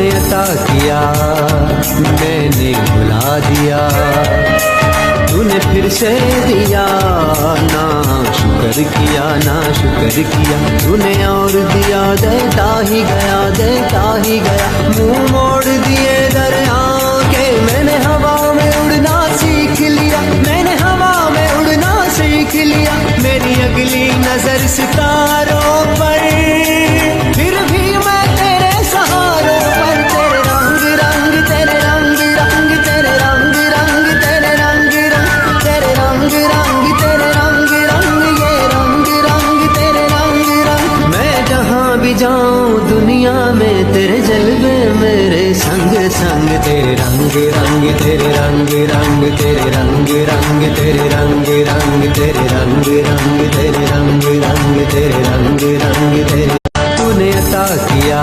तूने अता किया मैंने भुला दिया, तूने फिर से दिया ना शुक्र किया ना शुक्र किया। तूने और दिया देता ही गया, मुंह मोड़ दिए दरिया के। मैंने हवा में उड़ना सीख लिया, मैंने हवा में उड़ना सीख लिया। मेरी अगली नजर सितारों पर, फिर भी मैं तेरे सहारों पर। तेरे रंग रंग तेरे रंग रंग तेरे रंग रंग तेरे रंग रंग तेरे रंग रंग तेरे रंग रंग ये रंग रंग तेरे रंग रंग। मैं जहाँ भी जाऊँ दुनिया में तेरे जलवे मेरे संग संग। तेरे रंग रंग तेरे रंग रंग तेरे रंग रंग तेरे रंग रंग तेरे रंग रंग तेरे रंग रंग तेरे रंग रंग तेरे। तूने अता किया